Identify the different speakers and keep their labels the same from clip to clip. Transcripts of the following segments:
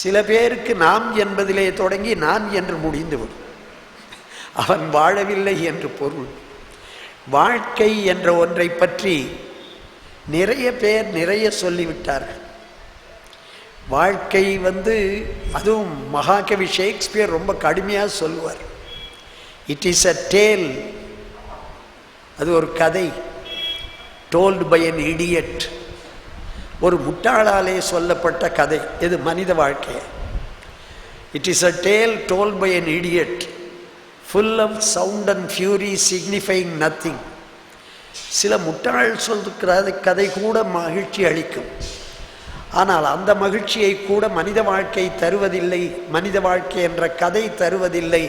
Speaker 1: சில பேருக்கு நாம் என்பதிலே தொடங்கி நான் என்று முடிந்துவிடும். அவன் வாழவில்லை என்று பொருள். வாழ்க்கை என்ற ஒன்றை பற்றி நிறைய பேர் நிறைய சொல்லிவிட்டார்கள். வாழ்க்கை அதுவும் மகாகவி ஷேக்ஸ்பியர் ரொம்ப கடுமையாக சொல்லுவார். இட் இஸ் அ டேல், அது ஒரு கதை, டோல்டு பை அன் இடியட், ஒரு முட்டாளாலே சொல்லப்பட்ட கதை. இது மனித வாழ்க்கை. It is a tale told by an idiot, full of sound and fury signifying nothing. சில முட்டாள் சொல்லுகிற கதை கூட மகிழ்ச்சி அளிக்கும். ஆனால் அந்த மகிழ்ச்சியை கூட மனித வாழ்க்கை தருவதில்லை, மனித வாழ்க்கை என்ற கதை தருவதில்லை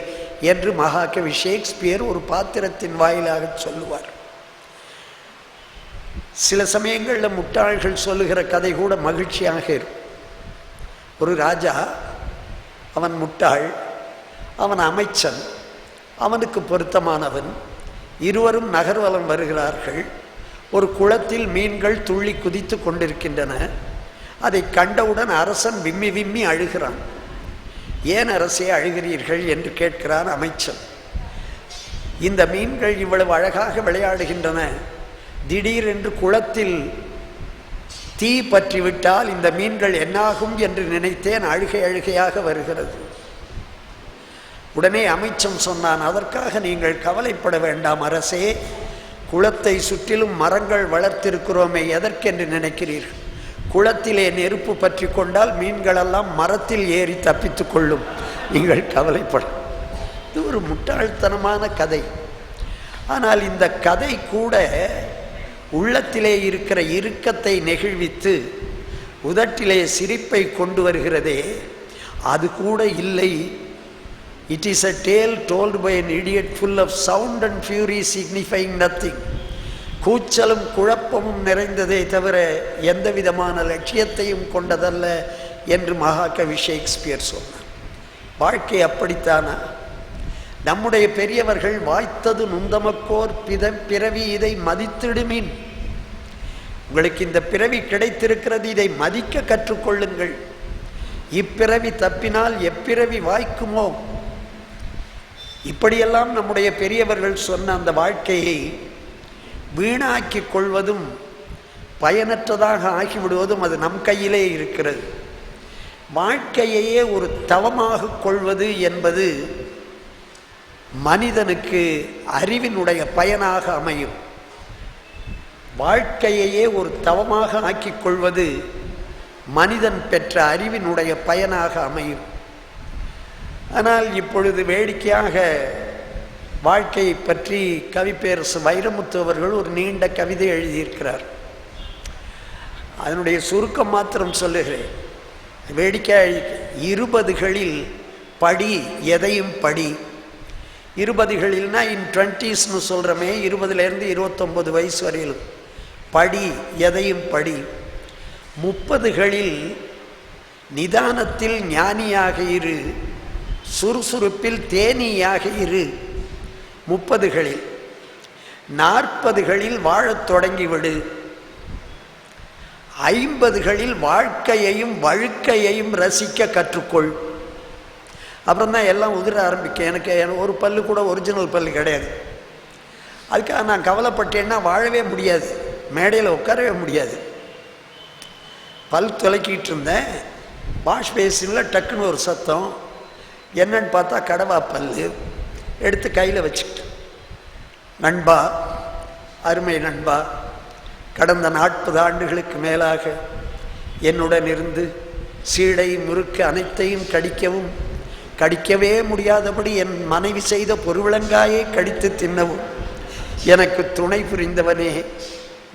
Speaker 1: என்று மகாகவி ஷேக்ஸ்பியர் ஒரு பாத்திரத்தின் வாயிலாக சொல்லுவார். சில சமயங்களில் முட்டாள்கள் சொல்லுகிற கதை கூட மகிழ்ச்சியாக இருக்கும். ஒரு ராஜா, அவன் முட்டாள், அவன் அமைச்சன், அவனுக்கு பொருத்தமானவன். இருவரும் நகர்வலம் வருகிறார்கள். ஒரு குளத்தில் மீன்கள் துள்ளி குதித்து கொண்டிருக்கின்றன. அதை கண்டவுடன் அரசன் விம்மி விம்மி அழுகிறான். ஏன் அரசே அழுகிறீர்கள் என்று கேட்கிறான் அமைச்சன். இந்த மீன்கள் இவ்வளவு அழகாக விளையாடுகின்றன, திடீரென்று குளத்தில் தீ பற்றிவிட்டால் இந்த மீன்கள் என்னாகும் என்று நினைத்தேன், அழுகை அழுகையாக வருகிறது. உடனே அமைச்சன் சொன்னான், அதற்காக நீங்கள் கவலைப்பட வேண்டாம் அரசே, குளத்தை சுற்றிலும் மரங்கள் வளர்த்திருக்கிறோமே, எதற்கென்று நினைக்கிறீர்கள்? குளத்திலே நெருப்பு பற்றி கொண்டால் மீன்களெல்லாம் மரத்தில் ஏறி தப்பித்து கொள்ளும், நீங்கள் கவலைப்பட. இது ஒரு முட்டாள்தனமான கதை. ஆனால் இந்த கதை கூட உள்ளத்திலே இருக்கிற இறுக்கத்தை நெகிழ்வித்து உதட்டிலே சிரிப்பை கொண்டு வருகிறதே, அது கூட இல்லை. It is a tale told by an idiot full of sound and fury signifying nothing. கூச்சலும் குழப்பமும் நிறைந்ததே தவிர எந்த விதமான லட்சியத்தையும் கொண்டதல்ல என்று மகாகவி ஷேக்ஸ்பியர் சொன்னார். வாழ்க்கை அப்படித்தானா? நம்முடைய பெரியவர்கள் வாய்த்தது நுந்தமக்கோர் பிறவி, இதை மதித்திடுமின். உங்களுக்கு இந்த பிறவி கிடைத்திருக்கிறது, இதை மதிக்க கற்றுக்கொள்ளுங்கள். இப்பிறவி தப்பினால் எப்பிறவி வாய்க்குமோ? இப்படியெல்லாம் நம்முடைய பெரியவர்கள் சொன்ன அந்த வாழ்க்கையை வீணாக்கி கொள்வதும் பயனற்றதாக ஆகிவிடுவதும் அது நம் கையிலே இருக்கிறது. வாழ்க்கையையே ஒரு தவமாக கொள்வது என்பது மனிதனுக்கு அறிவினுடைய பயனாக அமையும். வாழ்க்கையையே ஒரு தவமாக ஆக்கிக் கொள்வது மனிதன் பெற்ற அறிவினுடைய பயனாக அமையும். ஆனால் இப்பொழுது வேடிக்கையாக வாழ்க்கையை பற்றி கவிப்பேரசு வைரமுத்து அவர்கள் ஒரு நீண்ட கவிதை எழுதியிருக்கிறார். அதனுடைய சுருக்கம் மாத்திரம் சொல்லுகிறேன். வேடிக்கையாக 20களில் படி, எதையும் படி. 20களில்னா இன் 20ஸ்னு சொல்கிறோமே, 20லேருந்து 29 வயசு வரையிலும் படி, எதையும் படி. 30களில் நிதானத்தில் ஞானியாக இரு, சுறுசுறுப்பில் தேனியாக இரு. 30களில் 40களில் வாழத் தொடங்கிவிடு. 50களில் வாழ்க்கையையும் வழுக்கையையும் ரசிக்க கற்றுக்கொள். அப்புறம் தான் எல்லாம் உதிர ஆரம்பிக்க. எனக்கு ஒரு பல்லு கூட ஒரிஜினல் பல்லு கிடையாது. அதுக்காக நான் கவலைப்பட்டேன்னா வாழவே முடியாது, மேடையில் உட்காரவே முடியாது. பல் துளைக்கிட்டு இருந்தேன், வாஷ் பேசினில் டக்குன்னு ஒரு சத்தம். என்னன்னு பார்த்தா கடவா பல்லு. எடுத்து கையில் வச்சுக்கிட்டு, நண்பா, அருமை நண்பா, கடந்த 40 ஆண்டுகளுக்கு மேலாக என்னுடன் இருந்து சீடை முறுக்கு அனைத்தையும் கடிக்கவே முடியாதபடி என் மனைவி செய்த பொருவிளங்காயை கடித்து தின்னவும் எனக்கு துணை புரிந்தவனே,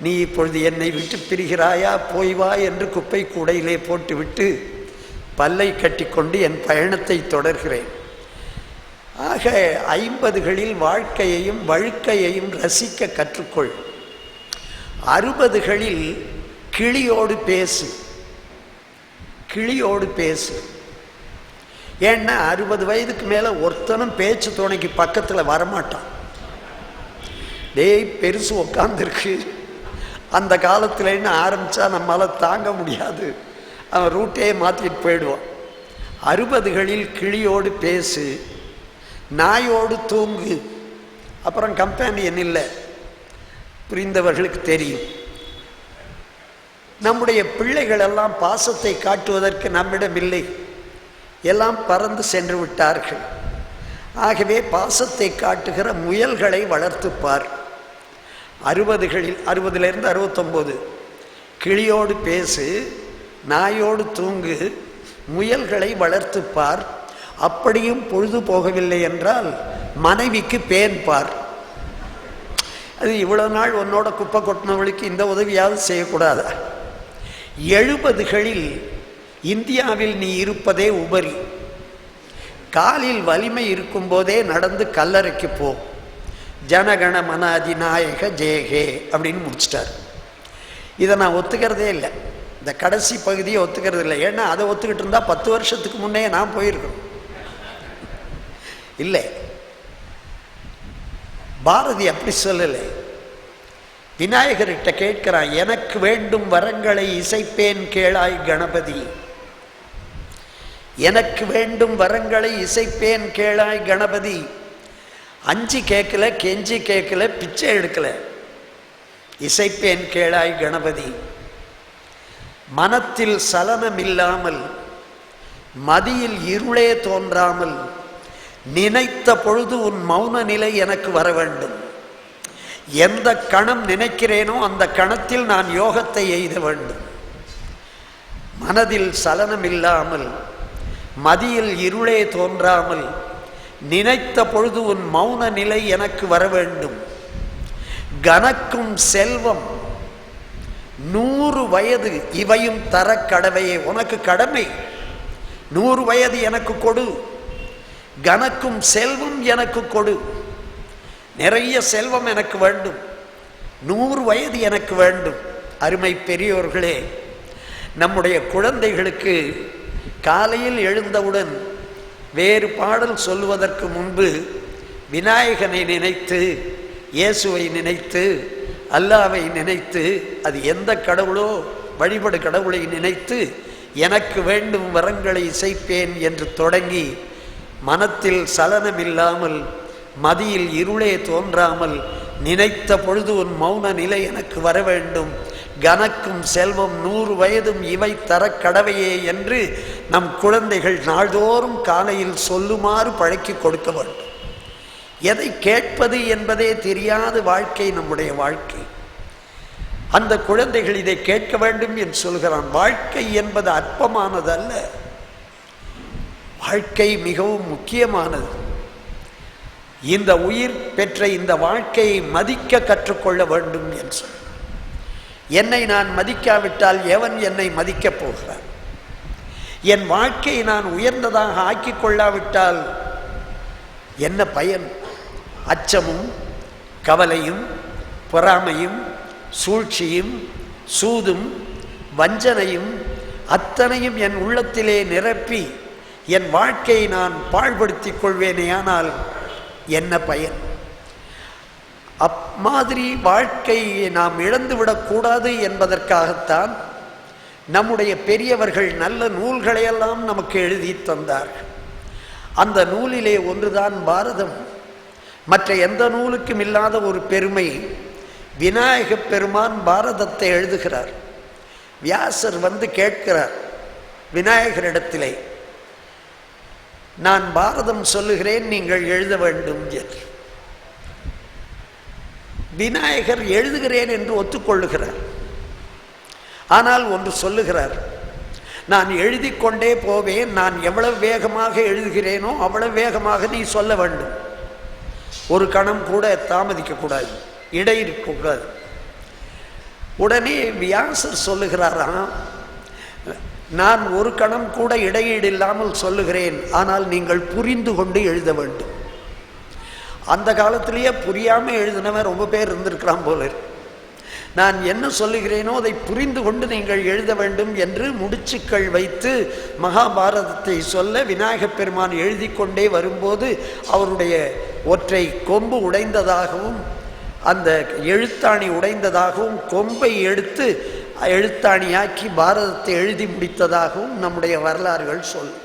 Speaker 1: நீ இப்பொழுது என்னை விட்டு பிரிகிறாயா? போய் வா என்று குப்பை கூடையிலே போட்டுவிட்டு பல்லை கட்டிக்கொண்டு என் பயணத்தை தொடர்கிறேன். ஆக 50களில் வாழ்க்கையையும் வழுக்கையையும் ரசிக்க கற்றுக்கொள். 60களில் கிளியோடு பேசு, கிளியோடு பேசு. ஏன்னா 60 வயதுக்கு மேலே ஒருத்தனும் பேச்சு துணைக்கு பக்கத்தில் வரமாட்டான். டேய் பெருசு உட்காந்துருக்கு, அந்த காலத்தில் என்ன ஆரம்பித்தா நம்மளால் தாங்க முடியாது, அவன் ரூட்டே மாற்றிட்டு போயிடுவான். 60களில் கிளியோடு பேசு, நாயோடு தூங்கு, அப்புறம் கம்பேனியன் இல்லை. புரிந்தவர்களுக்கு தெரியும். நம்முடைய பிள்ளைகள் எல்லாம் பாசத்தை காட்டுவதற்கு நம்மிடம் இல்லை, எல்லாம் பறந்து சென்று விட்டார்கள். ஆகவே பாசத்தை காட்டுகிற முயல்களை வளர்த்துப்பார். 60களில் 60லேருந்து 69 கிளியோடு பேசு, நாயோடு தூங்கு, முயல்களை வளர்த்துப்பார். அப்படியும் பொழுது போகவில்லை என்றால் மனைவிக்கு பேன் பார். அது இவ்வளவு நாள் உன்னோட குப்பை கொட்டினவளுக்கு இந்த உதவியாவது செய்யக்கூடாதா? 70களில் இந்தியாவில் நீ இருப்பதே உபரி. காலில் வலிமை இருக்கும் போதே நடந்து கல்லறைக்கு போ, ஜனகண மன அதிநாயக ஜெயகே அப்படின்னு முடிச்சிட்டார். இதை நான் ஒத்துக்கிறதே இல்லை, இந்த கடைசி பகுதியை ஒத்துக்கிறது இல்லை. ஏன்னா அதை ஒத்துக்கிட்டு இருந்தால் 10 வருஷத்துக்கு முன்னே நான் போயிருக்கணும். இல்லை, பாரதி அப்படி சொல்லலை. விநாயகர்கிட்ட கேட்கிறான், எனக்கு வேண்டும் வரங்களை இசைப்பேன் கேளாய் கணபதி. எனக்கு வேண்டும் வரங்களை இசைப்பேன் கேளாய் கணபதி. அஞ்சு கேட்கல, கெஞ்சி கேட்கல, பிச்சை எடுக்கல, இசைப்பேன் கேளாய் கணபதி. மனத்தில் சலனம் இல்லாமல், மதியில் இருளே தோன்றாமல், நினைத்த பொழுது உன் மௌன நிலை எனக்கு வர வேண்டும். எந்த கணம் நினைக்கிறேனோ அந்த கணத்தில் நான் யோகத்தை எய்த வேண்டும். மனதில் சலனம் இல்லாமல், மதியில் இருளே தோன்றாமல், நினைத்த பொழுது உன் மௌன நிலை எனக்கு வர வேண்டும். கனக்கும் செல்வம் 100 வயது இவையும் தர கடவையே. உனக்கு கடமை, 100 வயது எனக்கு கொடு, கனக்கும் செல்வம் எனக்கு கொடு. நிறைய செல்வம் எனக்கு வேண்டும், 100 வயது எனக்கு வேண்டும். அருமை பெரியோர்களே, நம்முடைய குழந்தைகளுக்கு காலையில் எழுந்தவுடன் வேறு பாடல் சொல்வதற்கு முன்பு விநாயகனை நினைத்து, இயேசுவை நினைத்து, அல்லாவை நினைத்து, அது எந்த கடவுளோ வழிபடு கடவுளை நினைத்து, எனக்கு வேண்டும் வரங்களை இசைப்பேன் என்று தொடங்கி, மனத்தில் சலனம் இல்லாமல், மதியில் இருளே தோன்றாமல், நினைத்த பொழுது உன் மௌன நிலை எனக்கு வர வேண்டும். கனக்கும் செல்வம் 100 வயதும் இவை தர கடவையே என்று நம் குழந்தைகள் நாள்தோறும் காலையில் சொல்லுமாறு பழக்கி கொடுக்க வேண்டும். எதை கேட்பது என்பதே தெரியாத வாழ்க்கை நம்முடைய வாழ்க்கை. அந்த குழந்தைகள் இதை கேட்க வேண்டும் என்று சொல்கிறான். வாழ்க்கை என்பது அற்பமானதல்ல, வாழ்க்கை மிகவும் முக்கியமானது. இந்த உயிர் பெற்ற இந்த வாழ்க்கையை மதிக்க கற்றுக்கொள்ள வேண்டும் என்று சொல். என்னை நான் மதிக்காவிட்டால் எவன் என்னை மதிக்கப் போகிறான்? என் வாழ்க்கையை நான் உயர்ந்ததாக ஆக்கிக் கொள்ளாவிட்டால் என்ன பயன்? அச்சமும் கவலையும் பொறாமையும் சூழ்ச்சியும் சூதும் வஞ்சனையும் அத்தனையும் என் உள்ளத்திலே நிரப்பி என் வாழ்க்கையை நான் பாழ்படுத்திக் கொள்வேனேயானால் என்ன பயன்? அம்மாதிரி வாழ்க்கையை நாம் இழந்துவிடக்கூடாது என்பதற்காகத்தான் நம்முடைய பெரியவர்கள் நல்ல நூல்களையெல்லாம் நமக்கு எழுதி தந்தார்கள். அந்த நூலிலே ஒன்றுதான் பாரதம். மற்ற எந்த நூலுக்கும் இல்லாத ஒரு பெருமை, விநாயக பெருமான் பாரதத்தை எழுதுகிறார். வியாசர் வந்து கேட்கிறார் விநாயகரிடத்திலே, நான் பாரதம் சொல்லுகிறேன், நீங்கள் எழுத வேண்டும் என்று. விநாயகர் எழுதுகிறேன் என்று ஒத்துக்கொள்ளுகிறார். ஆனால் ஒன்று சொல்லுகிறார், நான் எழுதி கொண்டே போவேன், நான் எவ்வளவு வேகமாக எழுதுகிறேனோ அவ்வளவு வேகமாக நீ சொல்ல வேண்டும். ஒரு கணம் கூட தாமதிக்கக்கூடாது, இடை இருக்கக்கூடாது. உடனே வியாசர் சொல்லுகிறாராம், நான் ஒரு கணம் கூட இடையீடு இல்லாமல் சொல்லுகிறேன், ஆனால் நீங்கள் புரிந்து கொண்டு எழுத வேண்டும். அந்த காலத்திலேயே புரியாமல் எழுதினவன் ரொம்ப பேர் இருந்திருக்கிறான் போல. நான் என்ன சொல்லுகிறேனோ அதை புரிந்து கொண்டு நீங்கள் எழுத வேண்டும் என்று முடிச்சுக்கள் வைத்து மகாபாரதத்தை சொல்ல விநாயகப் பெருமான் எழுதி கொண்டே வரும்போது அவருடைய ஒற்றை கொம்பு உடைந்ததாகவும் அந்த எழுத்தாணி உடைந்ததாகவும் கொம்பை எடுத்து எழுத்தாணியாக்கி பாரதத்தை எழுதி முடித்ததாகவும் நம்முடைய வரலாறுகள் சொல்லும்.